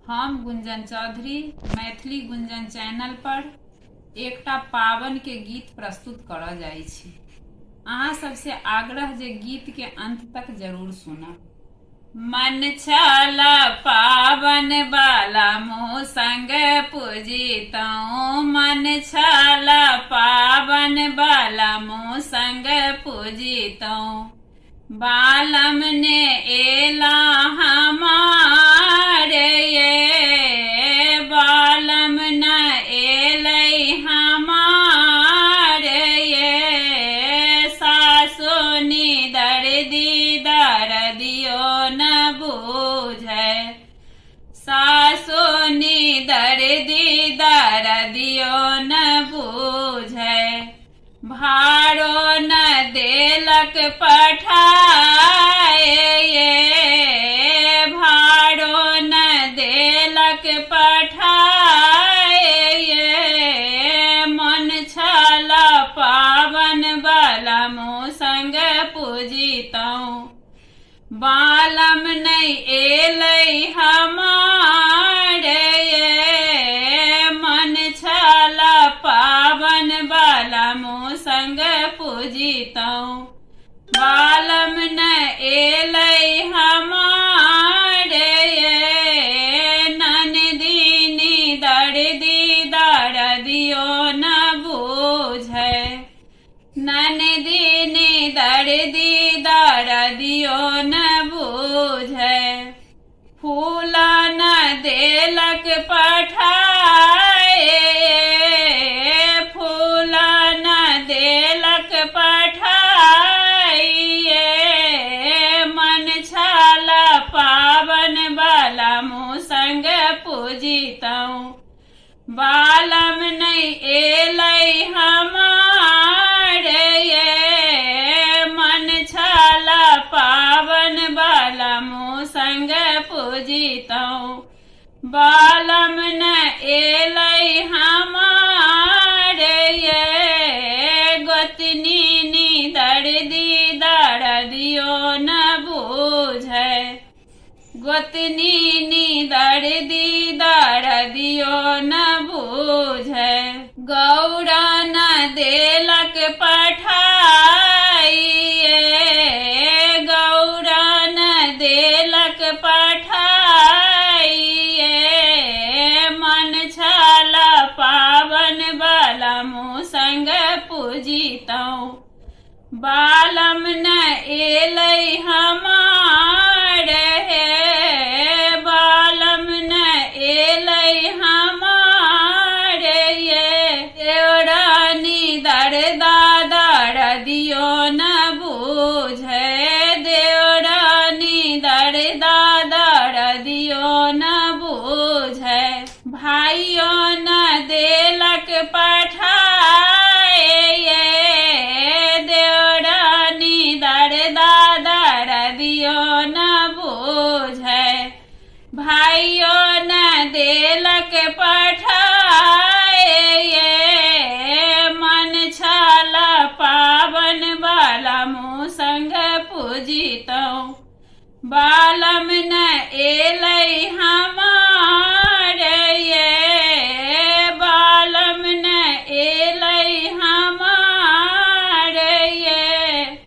हम गुंजन चौधरी मैथिली गुंजन चैनल पर एकटा पावन के गीत प्रस्तुत करऽ जाइ छी। अहाँ सबसे आग्रह जे गीत के अंत तक जरूर सुनब। मन छल पावन बाला मोह संग पूजितौं, मन छल पावन बाला मोह संग पूजितौं। बालम ने एला हमारे ये, बालम न एलै हमारे ये। सासुनी दर्दी दर्दियो न बूझै, सासुनी दर्दी दर्दियो न बूझै। भाड़ो न देलक पठाए ये, भाड़ो न देलक पठाए ये। मन छल पावन बाला मोह संग पूजितौं, बालम नहीं एलै हमारे ये। मन छल पावन बाला मोह संग पूजितौं, बालम न एलै हमारे ये। ननदीनी दर्दी दर्दियो न बूझै, ननदीनी दर्दी दर्दियो न बूझै। फूल न देलक पठाए, फूल न देलक पठाए ये। मन छल पावन बाला मोह संग पूजितौं, बालम नहीं एलै हमारे ये। मन छल पावन बाला मोह संग पूजितौं, बालम न एलै हमारे ये। गोतनीनी दर्दी दर्दियो न बूझै, गोतनीनी दर्दी दर्दियो न बूझै। गौरा न देलक पठाई ये, गौरा न देलक पठाई ये। मन छल पावन बाला मोह संग पूजितौं, बालम न एलै हमारे हे। बालम न एलै हमारे ये। देवरानी दर्दा दर्दियो न बूझै, देवरानी दर्दा दर्दियो न बूझै। भाइयो न देलक पठाए ये, देवरानी दर्दा दर्दियो न बूझै। भाइयो न देलक पठाए ये। मन छल पावन बाला मोह संग पूजितौं, बालम न एलै हमारे